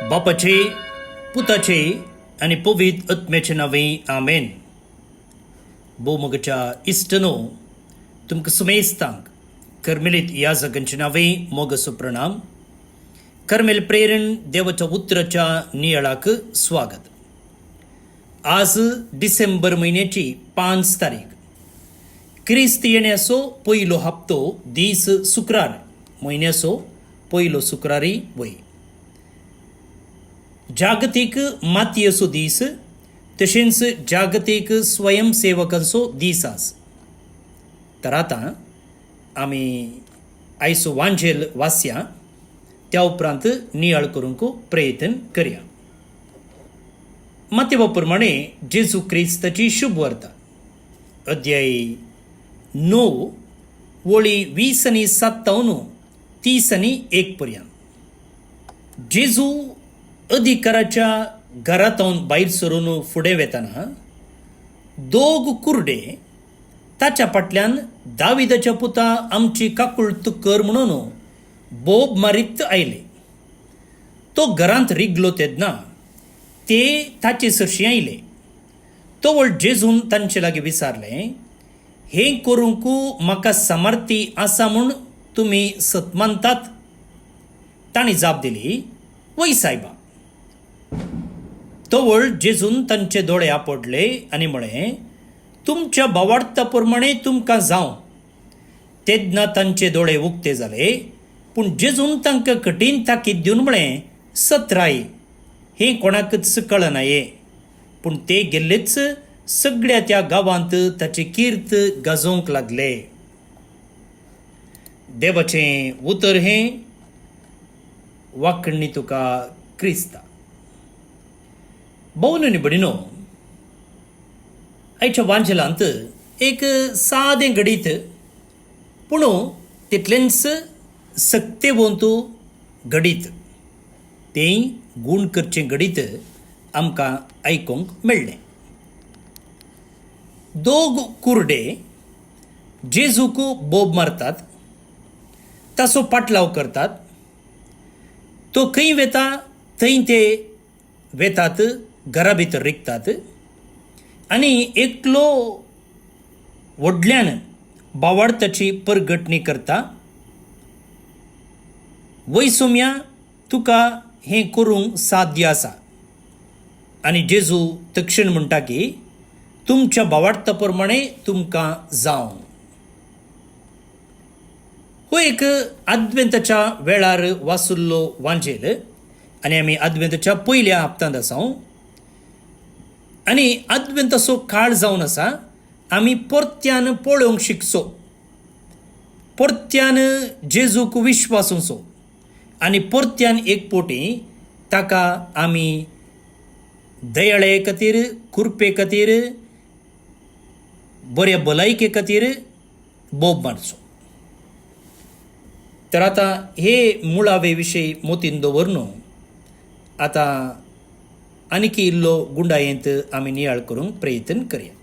बापाचे पुताचे आणि पवित्र आत्म्याचे नावे आमेन. बोमगच्या इष्टनो तुमकां सुमेस्तांक कर्मेलीत या जगांचे नावे मोगसो प्रणाम. कर्मेल प्रेरण देवाच्या उतराच्या नियाळाक स्वागत. आज डिसेंबर महिन्याची 5 तारीख. क्रिस्त येण्याचो पयलो हप्तो दीस शुक्रार म्हयन्याचो पयलो शुक्रारी वय. जागतिक मातयेचो दीस तशेंच जागतिक स्वयंसेवकांचो दीस आज. तर आतां आमी आयचो वांजेल वाचया, त्या उपरांत नियाळ करूंक प्रयत्न करया. मातयेवा प्रमाणे जेजू क्रिस्ताची शुभ वार्ता अध्याय 9 वळी 20 आनी 57 30 आनी 1 पर्यंत. जेजू अधिकाराच्या घरांतून भायर सरून फुडें वेताना दोग कुर्डे ताच्या फाटल्यान दाविदाच्या पुता आमची काकुळत कर म्हणून बोब मारीत आयले. तो घरांत रिगलो तेन्ना ते ताचे सरशी आयले. तोवळ जेजून तांचे लागीं विचारलें, हें करूंक म्हाका सामर्थ्य आसा म्हूण तुमी सत मानतात? तांणी जाप दिली, वय सायबा. तोवळ जेजून तांचे दोळे आपडले आनी म्हळें, तुमच्या भावार्था प्रमाणे तुमकां जावं. तेन्ना तांचे दोळे उक्ते जाले. पूण जेजून तांकां कठीण ताकीद दिवन म्हळें, सत राय, हें कोणाकच कळनाये. पूण ते गेल्लेच सगळ्या त्या गांवांत ताचे कीर्त गाजोवंक लागले. देवाचें उतर हें वाखणी तुका क्रिस्ता. भोवन आनी भयणीनो, आयच्या वांजेलांत एक सादें घडीत पूण तितलेंच सक्तेवंत घडीत, तें गूण करचें घडीत आमकां आयकूंक मेळ्ळें. दोग कुर्डे जेजूक बोब मारतात, ताचो पाटलाव करतात. तो खंय वेता थंय ते वेतात, घरा भितर रिगतात आनी एकलो व्हडल्यान भावार्थाची परगटणी करता. वय सोम्या, तुका हें करूंक साध्य आसा. आनी जेजू तक्षण म्हणटा की तुमच्या भावार्था प्रमाणे तुमकां जावं. हो एक आद्वेंताच्या वेळार वाचुल्लो वांजेल आनी आमी आद्वेंताच्या पयल्या हप्त्यांत आसा आनी आद्वेंताचो काळ जावन आसा. आमी परत्यान पळोवंक शिकचो, परत्यान जेजूक विश्वासूचो आनी परत्यान एक पोटी ताका आमी दयाळे खातीर, कृपे खातीर, बऱ्या भलायके खातीर बोब मारचो. तर आतां हे मुळावे विशयी मोतीन दवरून आतां आनीक इल्लो गुंडायेंत आमी नियाळ करूंक प्रयत्न करया.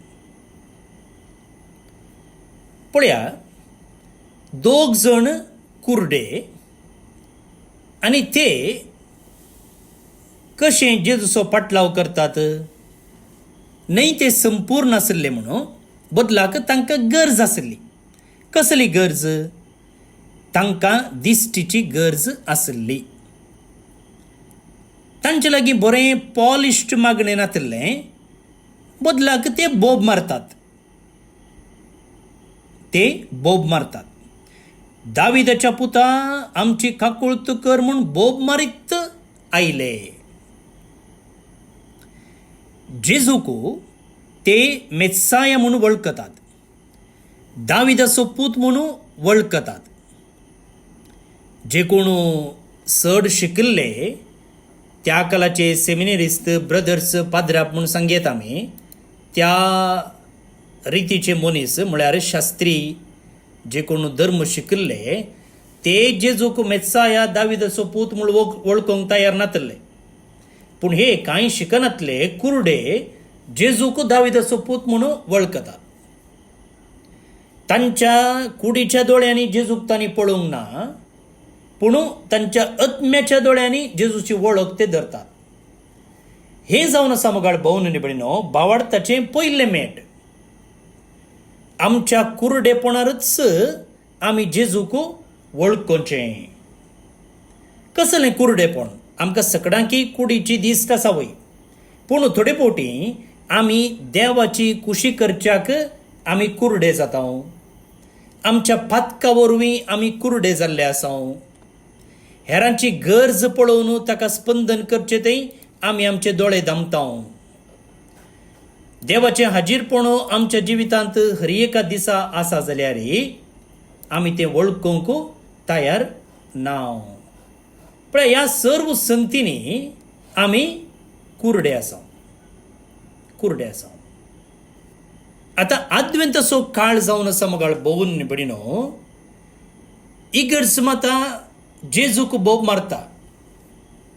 पळया, दोग जण कुर्डे आनी ते कशें जेजूचो पाटलाव करतात. न्हय ते संपूर्ण आसले म्हणून, बदलाक तांकां गरज आसली. कसली गरज? तांकां दिश्टीची गरज आसली. तांचे लागीं बरें पॉलिश्ड मागणें नासलें, बदलाक ते बोब मारतात. ते बोब मारतात. दाविदाच्या पुता आमची काकुळत कर म्हूण बोब मारीत आयले. जेजूक ते मेस्साया म्हणून वळखतात, दाविदाचो पूत म्हणून वळखतात. जे कोण चड शिकिल्ले, त्या कालाचे सेमिनरिस्ट ब्रदर्स पाद्राप म्हणून सांगेत आमी, त्या रितीचे मनीस म्हळ्यार शास्त्री, जे कोण धर्म शिकिल्ले, ते जेजूक मेस्साया दाविदाचो पूत म्हूण वळखूंक तयार नासले. पूण हे कांय शिकनातले कुर्डे जेजूक दाविदाचो पूत म्हणून वळखतात. तांच्या कुडीच्या दोळ्यांनी जेजूक तांणी पळोवंक ना, पूण तांच्या आत्म्याच्या दोळ्यांनी जेजूची वळख ते धरतात. हे जावन आसा मुगाळ भोवन निबडिनो भावार्थाचें पयलें मेट. आमच्या कुरडेपणारच आमी जेजूक वळखोचें. कसलें कुरडेपण? आमकां सगळ्यांकी कुडीची दिसत आसा वय, पूण थोडे फावटी आमी देवाची खुशी करच्याक आमी कुरडे जाता. आमच्या पातका वरवीं आमी कुरडे जाल्ले आसा. हेरांची गरज पळोवन ताका स्पंदन करचें थंय आमी आमचे दोळे धांपता. देवाचें हाजीरपण आमच्या जिवितांत हर एका दिसा आसा जाल्यार आमी तें वळखूंक तयार ना. पण ह्या सर्व संगतींनी आमी कुरडे आसा. आतां आद्वेंताचो काळ जावन आसा मुगाळ भोवून निबडिनो. इगर्ज माता जेजूक बोब मारता.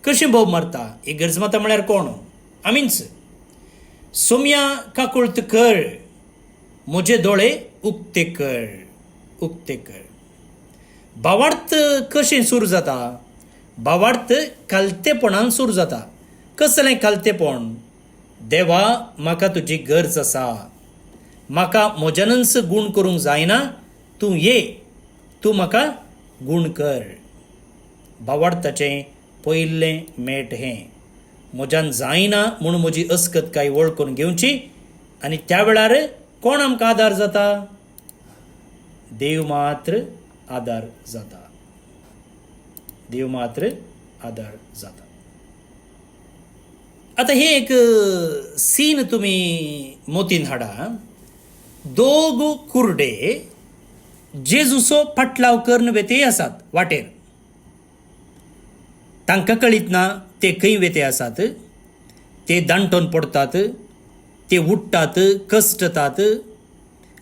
कशें बोब मारता? इगर्ज माता म्हळ्यार कोण? आमीच. सोम्या काकुळत कर, म्हजे दोळे उक्ते कर. भावार्थ कशें सुरू जाता? भावार्थ कालतेपणान सुरू जाता. कसलें कालतेपण? देवा, म्हाका तुजी गरज आसा. म्हाका म्हज्यानच गूण करूंक जायना. तूं ये, तूं म्हाका गूण कर. भावार्थाचें पयलें मेट हें. म्हज्यान जायना म्हणून म्हजी अस्कतकाय वळखून घेवची. आनी त्या वेळार कोण आमकां आदार जाता? देव मात्र आदार जाता. आतां हे एक सीन तुमी मोतीन हाडा. दोग कुरडे जेजूचो पाटलाव करून वेते आसात वाटेर. तांकां कळीत ना ते खंय वेते आसात. ते दांटोन पडटात, ते उठटात, कश्टतात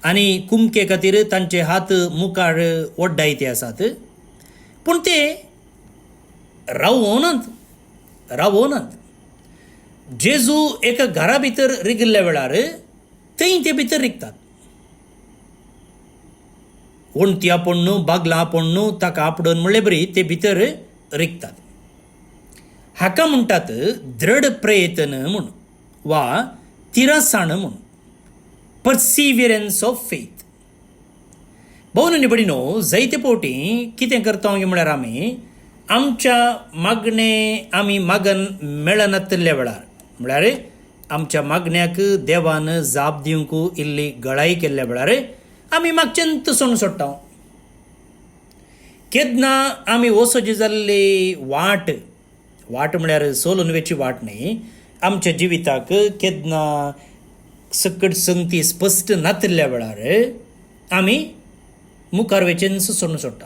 आनी कुमके खातीर तांचे हात मुखार ओड्डायते आसात. पूण ते रावोनात. जेजू एका घरा भितर रिगिल्ल्या वेळार थंय ते भितर रिगतात. वणटी पड न्हू, बागलां पड न्हू, ताका आपडून म्हणले बरी ते भितर रिगतात. हाका म्हणटात दृढ प्रयत्न म्हूण वा तिरासाण म्हूण. पर्सिविरन्स ऑफ फेथ. भोवन निबडिनो जायते फावटी कितें करता म्हळ्यार आमी आमच्या मागणें आमी मागन मेळनातल्या वेळार, म्हळ्यार आमच्या मागण्याक देवान जाप दिवंक इल्ली गळाई केल्ल्या वेळार आमी मागचेंत सोडून सोडटा. केदना आमी वचोची जाल्ली वाट म्हळ्यार सोलून वेची वाट न्ही, आमच्या जिविताक केदना सकट संगती स्पश्ट नातिल्ल्या वेळार आमी मुखार वेचेंच सोडून सोडटा,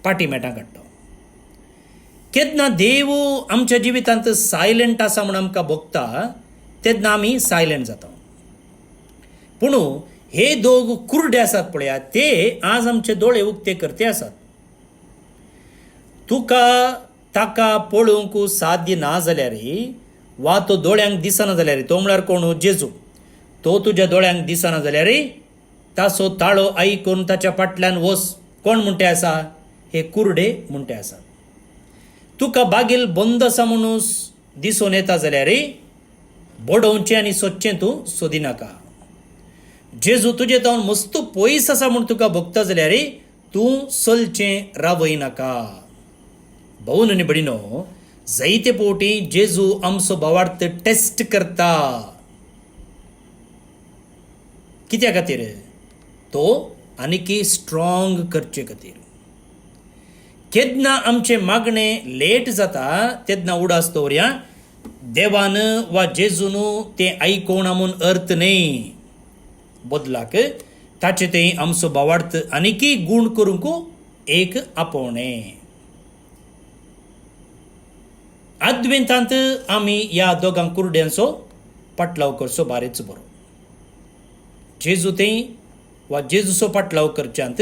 पाटी मेटां काडटा. केदना देव आमच्या जिवितांत सायलंट आसा म्हूण आमकां भोगता तेन्ना आमी सायलंट जाता. पूण हे दोग कुरडे आसात पळयात, ते आज आमचे दोळे उक्ते करते आसात. तुका ताका पळोवंक साध्य ना जाल्यार वा तो दोळ्यांक दिसना जाल्यार, तो म्हळ्यार कोण? जेजू. तो तुज्या दोळ्यांक दिसना जाल्यार ताचो ताळो आयकून ताच्या फाटल्यान वच. कोण म्हणटे आसा? हे कुरडे म्हणटे आसा. तुका बागेल बंद आसा म्हणून दिसून येता जाल्यार बडोवचें आनी सोदचें तूं सोदिनाका. जेजू तुजे तावन मस्त पयस आसा म्हूण तुका भोगता जाल्यार तूं चलचें रावयनाका. भोवन निबडिनो जायते फावटी जेजू आमचो भावार्थ टेस्ट करता. कित्या खातीर? तो आनीकी स्ट्रॉंग करचे खातीर. केदना आमचे मागणें लेट जाता तेन्ना उडास दवरया, देवान वा जेजून तें आयकोना म्हूण अर्थ न्ही. बदलाक ताचे तें आमचो भावार्थ आनीकी गूण करूंक एक आपोवणें. आद्वेंतांत आमी ह्या दोगां कुरड्यांचो पाटलाव करचो बारेच बरो. जेजू तें वा जेजूचो पाटलाव करच्यांत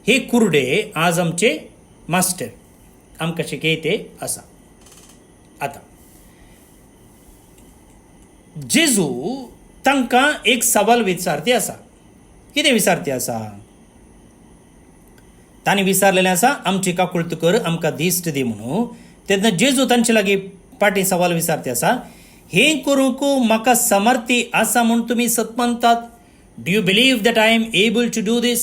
हे कुरडे आज आमचे मास्टर आमकां शिकयते आसा. आतां जेजू तांकां एक सवाल विचारते आसा. कितें विचारते आसा? तांणी विचारलेलें आसा आमची काकुळत कर आमकां दिश्ट दी म्हणून. तेन्ना जेजू तांचे लागीं पाटी सवाल विचारता आसा, हें करूंक म्हाका समर्थी आसा म्हूण तुमी सत मानतात? Do you believe that I am able to do this?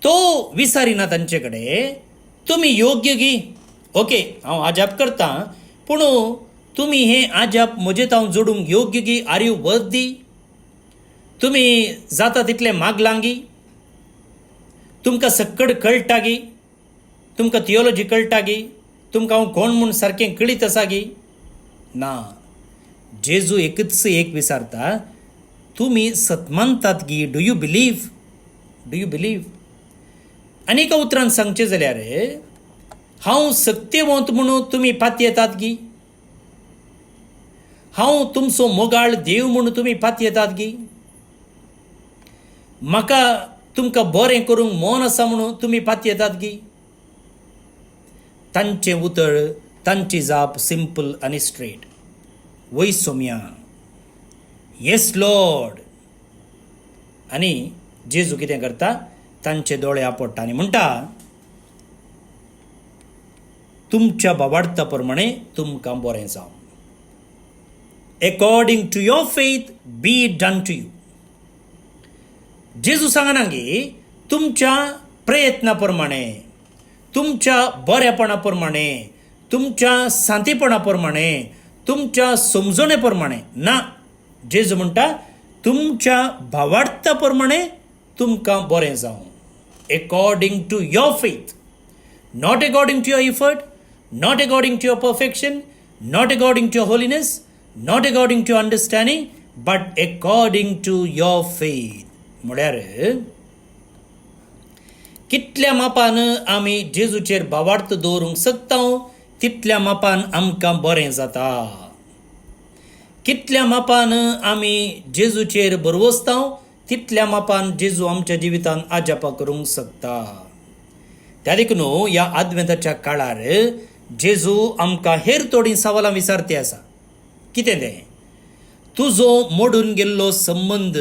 तो विचारिना तांचे कडेन तुमी योग्य गी, ओके हांव आजाप करतां, पूण तुमी हें आजाप म्हजे हांव जोडूंक योग्य गी, आर यू वर्दी? तुमी जाता तितलें मागलांगी? तुमकां सक्कड कळटा गी? तुमकां थियोलॉजी कळटा गी? तुमकां हांव कोण म्हूण सारकें कळीत आसा गी? ना. जेजू एकच एक विचारता, तुमी सत मानतात गी? Do you believe? Do you believe? आनी एका उतरान सांगचें जाल्यार हांव सत्यवंत म्हणून तुमी पातयेतात गी? हांव तुमचो मोगाळ देव म्हणून तुमी पातयेतात गी? म्हाका तुमकां बरें करूंक मोन आसा म्हणून तुमी पातयेतात गी? तांचें उतर, तांची जाप सिंपल आनी स्ट्रेट. वय सोम्या, येस लॉर्ड. आनी जेजू कितें करता, तांचे दोळे आपडटा आनी म्हणटा, तुमच्या बाबाडता प्रमाणे तुमकां बरें जावं. According to your faith be it done to you. जेजू सांगना की तुमच्या प्रयत्ना प्रमाणे, तुमच्या बरेपणा प्रमाणे, तुमच्या सांतीपणा प्रमाणे, तुमच्या समजणे प्रमाणे ना. जेजू म्हणटा तुमच्या भावार्था प्रमाणे तुमकां बरें जावं. According to your faith, not according to your effort, not according to your perfection, not according to your holiness, not according to your understanding, but according to your faith. म्हळ्यार कितल्या मापान आमी जेजूचेर भावार्थ दवरूंक शकता तितल्या मापान आमकां बरें जाता. कितल्या मापान आमी जेजूचेर बरवसता तितल्या मापान जेजू आमच्या जिवितान आजापा करूंक शकता. त्या देखून ह्या आद्वेंताच्या काळार जेजू आमकां हेर थोडीं सवालां विचारते आसा. कितें तें? तुजो मोडून गेल्लो संबंद,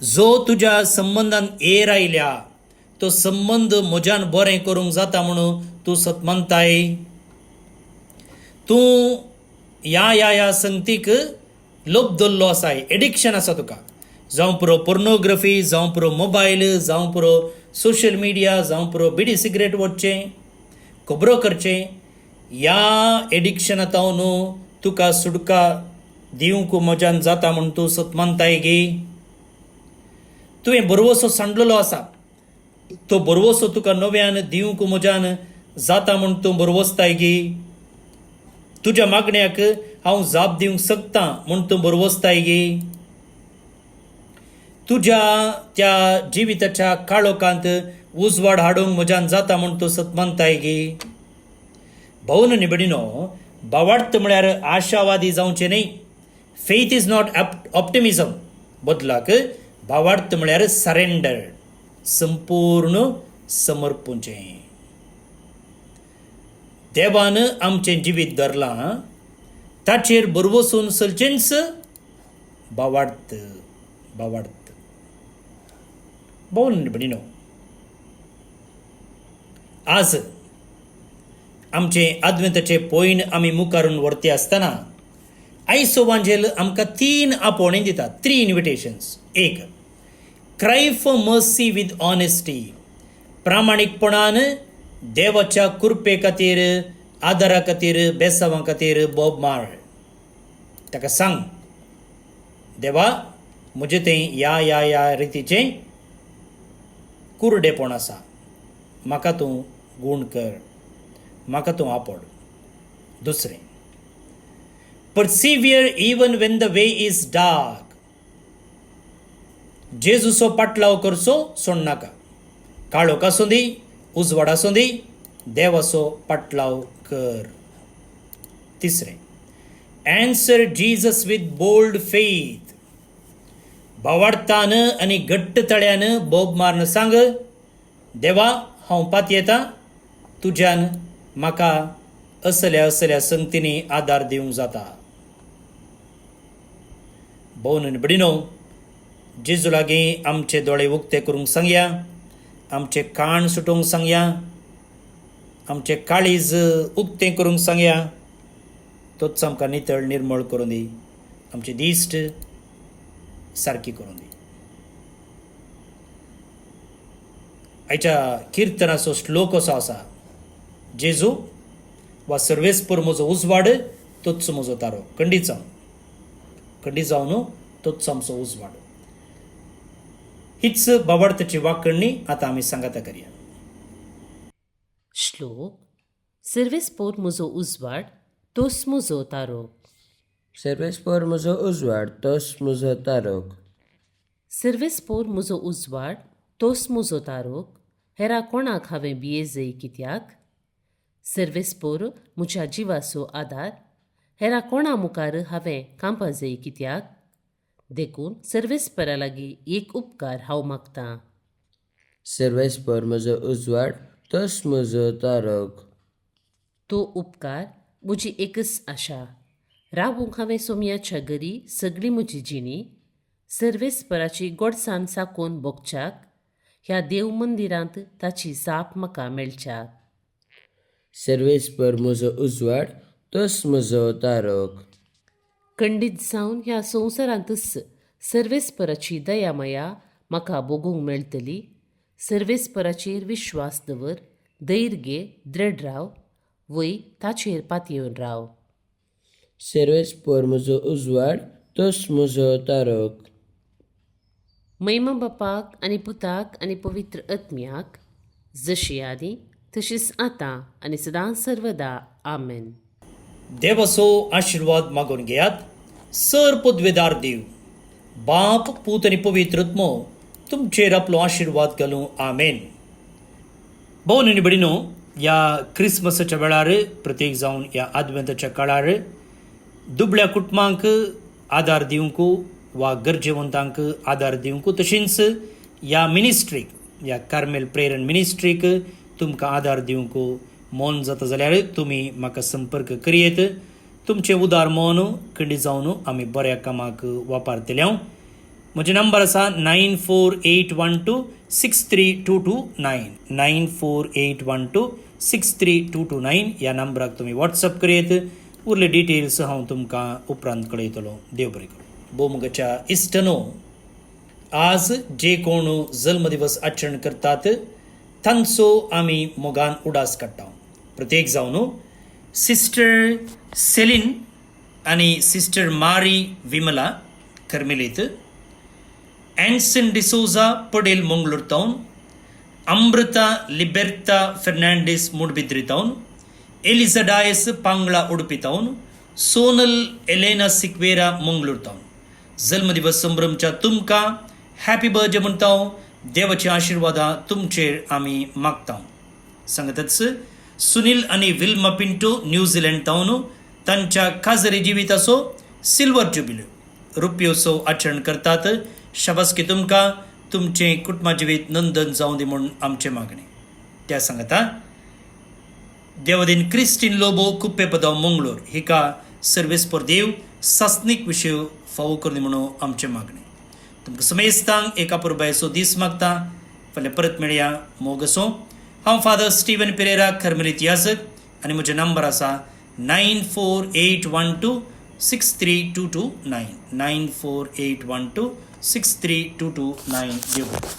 जो तुज्या संबंधान एर आयल्या, तो संबंद म्हज्यान बरें करूंक जाता म्हणून तूं सत मानताय? तूं ह्या संगतीक लोभ धरलो आसाय, एडिक्शन आसा तुका, जावं पुरो पोर्नोग्राफी, जावं पुरो मोबायल, जावं पुरो सोशल मिडिया, जावं पुरो बिडी सिगरेट वचचें, खबरो करचें. ह्या एडिक्शनांतावन तुका सुटका दिवंक म्हज्यान जाता म्हूण तूं सत मानताय गे? तुवें बरवसो सांडलेलो आसा, तो बरवसो तुका नव्यान दिवंक म्हज्यान जाता म्हूण तूं बरवसताय गे? तुज्या मागण्याक हांव जाप दिवंक शकता म्हूण तूं बरवसताय गे? तुज्या त्या जिविताच्या काळोखांत उजवाड हाडूंक म्हज्यान जाता म्हूण तूं सत मानताय गे? भोवन निबडिनो, भावार्थ म्हळ्यार आशावादी जावचें न्ही. Faith is not optimism. बदलाक भावार्थ म्हळ्यार सरेंडर, संपूर्ण समर्पूचें. देवान आमचें जिवीत धरलां, ताचेर बरवसून चलचेंच भावार्थ. भावार्थ भोवन निबडिनो, आज आमचे आद्वेंताचे पॉयंट आमी मुखारून व्हरते आसतना आयचो वांजेल आमकां 3 आपोवणी दितात, 3 इन्विटेशन्स. एक, cry for mercy with honesty. प्रामाणीकपणान देवाच्या कृपे खातीर, आदारा खातीर, बेसांवा खातीर बोब मार. ताका सांग, देवा म्हजे थंय ह्या रितीचें कुरडेपण आसा, म्हाका तूं गूण कर, म्हाका तूं आपड. दुसरें, persevere even when the way is dark. जेजूचो पाटलाव करचो सोड नाका. काळोख आसूं दी, उजवाड आसूं दी, देवाचो पाटलाव कर. तिसरें, answer Jesus with bold faith. भावार्थान आनी घट्ट तळ्यान बोब मारन सांग, देवा हांव पातयेतां, तुज्यान म्हाका असल्या संगतींनी आदार दिवंक जाता. भोवन निबडिनो, जेजू लागीं आमचे दोळे उक्ते करूंक सांगया. आमचे कान सुटोवंक सांगया, आमचे काळीज उक्तें करूंक सांगया. तोच आमकां नितळ निर्मळ करून दी, आमची दिश्ट सारकी करून दी. आयच्या किर्तनाचो श्लोक असो आसा, जेजू वा सर्वेस्पर म्हजो उजवाड, तोच म्हजो तारो. खंडीत जावन न्हू, तोच आमचो उजवाड. हीच बाबार्थाची वाकणणी आतां आमी सांगाता करया. श्लोक. सर्वेस्पोर म्हजो उजवाड, तोस म्हजो तारो. सर्वेस्पर म्हजो उजवाड, तोच म्हजो तारोक. सर्वेस्पोर म्हजो उजवाड, तोस म्हजो तारोक. हेरा कोणाक हांवें भियेजय कित्याक? सर्वेस्पोर म्हज्या जिवाचो आदार. हेरा कोणा मुखार हांवें कांपा जाय कित्याक? देखून सर्वेस्परा लागीं एक उपकार हांव मागतां. सर्वेस्पर म्हजो उजवाड, तोच म्हजो तारोक. तो उपकार म्हजी एकच आशा. रावूंक हांवें सोमयाच्या घरी सगळी म्हजी जिणी. सर्वेस्पराची गोडसाण साकोन भोगच्याक. ह्या देव मंदिरांत ताची साप म्हाका मेळच्याक. सर्वेस्पर म्हजो उजवाड, तोच म्हजो तारोक. खंडीत जावन ह्या संवसारांतच सर्वेस्पराची दयामया म्हाका भोगूंक मेळटली. सर्वेस्पराचेर विश्वास दवर, धैर्य घे, दृढ राव, वय ताचेर पातयेवन राव. सर्वेस्पर म्हजो उजवाड, तोच म्हजो तारोक. महिमा बापाक आनी पुताक आनी पवित्र आत्म्याक, जशी आदी तशीच आतां आनी सदां सर्वदा. आमेन. देवाचो आशिर्वाद मागून घेयात. सर पदवेदार देव, बाप, पूत आनी पवित्र आत्मो तुमचेर आपलो आशिर्वाद घालूं. आमेन. भोवन आनी भयणीनो, ह्या क्रिसमसाच्या वेळार, प्रत्येक जावन ह्या आदवेंताच्या काळार दुबळ्या कुटुंबांक आदार दिवंक वा गरजेवंतांक आदार दिवंक, तशेंच ह्या मिनिस्ट्रीक, ह्या कार्मेल प्रेरण मिनिस्ट्रीक तुमकां आदार दिवंक मोन जाता जाल्यार तुमी म्हाका संपर्क करियेत. तुमचें उदार मोन खंडीत जावन आमी बऱ्या कामाक वापरतले. म्हजे नंबर आसा 9481263229. 9481263229 ह्या नंबराक तुमी वॉट्सअप करियेत. उरले डिटेल्स हांव तुमकां उपरांत कळयतलो. देव बरें करूं. भोवमुगाच्या इश्टनो, आज जे कोण जल्मदिवस आचरण करतात तांचो आमी मोगान उडास काडटा. प्रत्येक जावन सिस्टर सेलीन आनी sister Marie Vimala Carmelite, Anson D'Souza Padil Mangalore टावन, अमृता लिबेर्ता फेर्नांडीस मुडबिद्री टावन, एलिझाडायस पांगळा उडपी टावन, सोनल एलेना सिक्वेरा मंगळूर टावन. जल्मदिवस संभ्रमच्या तुमकां हॅपी बर्थडे म्हणटा. देवाच्या आशिर्वादा तुमचेर आमी मागता. सांगतच सुनील आनी विल्मा पिंटो न्यूझीलंड टावन तांच्या खाजरी जिविताचो सिल्वर जुबिली रुपयोत्सव आचरण करतात. शाबासकी तुमकां, तुमचें कुटुंबा जिवीत नंदन जावं दी म्हूण आमचें मागणें. त्या सांगता देवदीन क्रिस्टीन लोबो कुप्पे पदाव मंगळूर हिका सर्वेस्पर देव सासनीक विशय फावो करून म्हणून आमचें मागणें. तुमकां समेस्तांक एका पुरबायचो दीस मागता. फाल्यां परत मेळया. मोग असो. हांव फादर स्टीवन पेरेरा, खर्मेलीत याजक, आनी म्हजे नंबर आसा 9481263229. 9481263229. देव